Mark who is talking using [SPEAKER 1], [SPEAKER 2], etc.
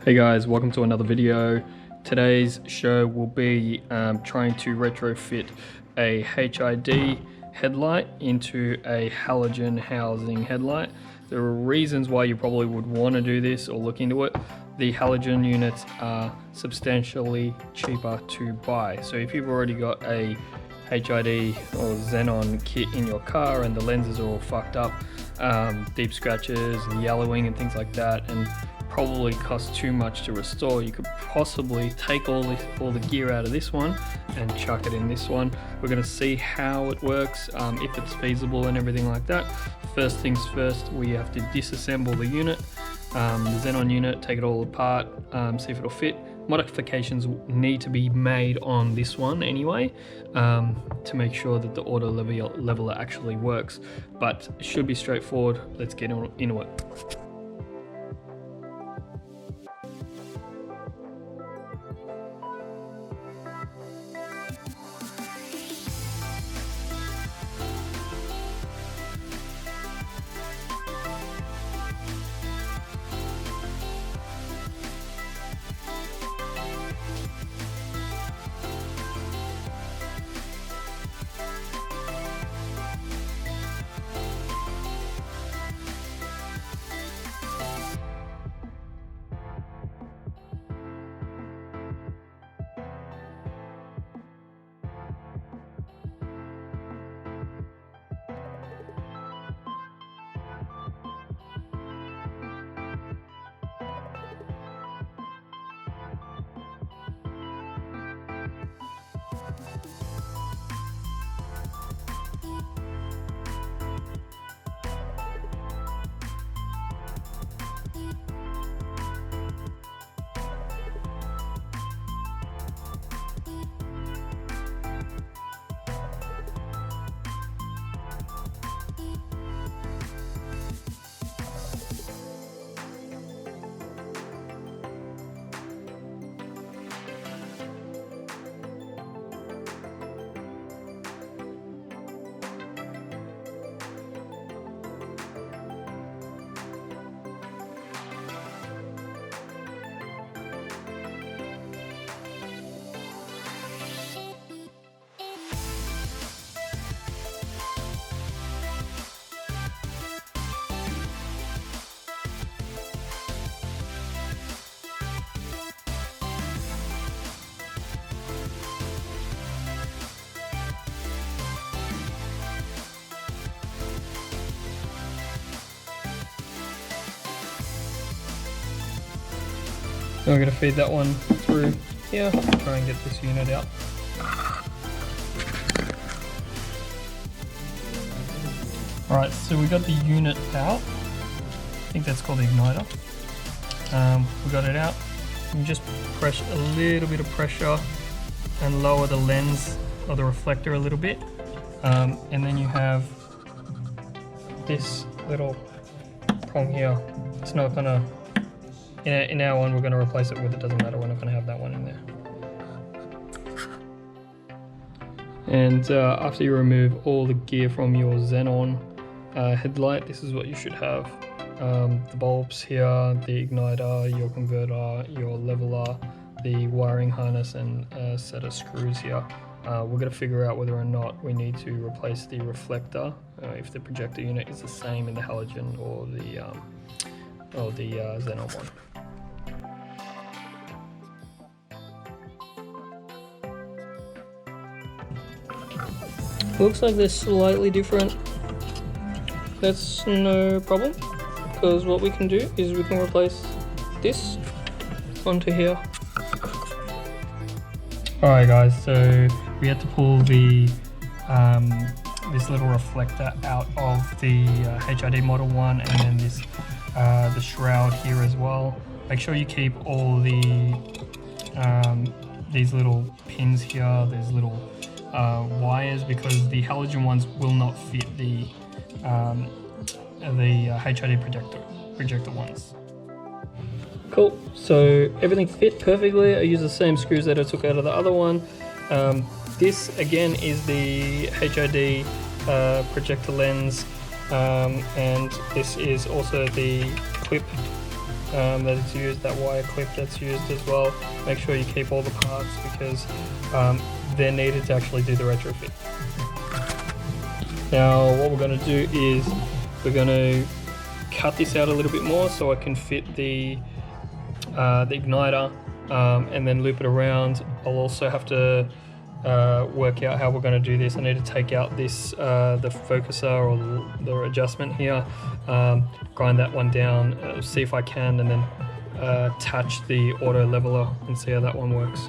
[SPEAKER 1] Hey guys, welcome to another video. Today's show will be trying to retrofit a HID headlight into a halogen housing headlight. There are reasons why you probably would want to do this or look into it. The halogen units are substantially cheaper to buy. So if you've already got a HID or Xenon kit in your car and the lenses are all fucked up, deep scratches, yellowing and things like that, and probably costs too much to restore, you could possibly take all the gear out of this one and chuck it in this one. We're going to see how it works, if it's feasible and everything like that. First things first, we have to disassemble the unit, the Xenon unit, take it all apart, see if it'll fit. Modifications need to be made on this one anyway, to make sure that the auto leveler actually works, but it should be straightforward. Let's get into it. So I'm going to feed that one through here, try and get this unit out. Alright, so we got the unit out. I think that's called the igniter. We got it out. You just press a little bit of pressure and lower the lens or the reflector a little bit. And then you have this little prong here. It's not going to, in our one, we're going to replace it with, it doesn't matter, we're not going to have that one in there. And after you remove all the gear from your Xenon headlight, this is what you should have. The bulbs here, the igniter, your converter, your leveler, the wiring harness, and a set of screws here. We're going to figure out whether or not we need to replace the reflector, if the projector unit is the same in the halogen or the Xenon one. Looks like they're slightly different. That's no problem, because what we can do is we can replace this onto here. Alright guys, so we had to pull the this little reflector out of the HID Model 1, and then this the shroud here as well. Make sure you keep all the these little pins here, these little wires, because the halogen ones will not fit the HID projector ones. Cool, so everything fit perfectly. I used the same screws that I took out of the other one. This again is the HID projector lens, and this is also the clip that is used, that wire clip that's used as well. Make sure you keep all the parts because they're needed to actually do the retrofit. Now what we're going to do is we're going to cut this out a little bit more so I can fit the igniter and then loop it around. I'll also have to work out how we're going to do this. I need to take out this the focuser or the adjustment here, grind that one down, see if I can, and then attach the auto leveler and see how that one works.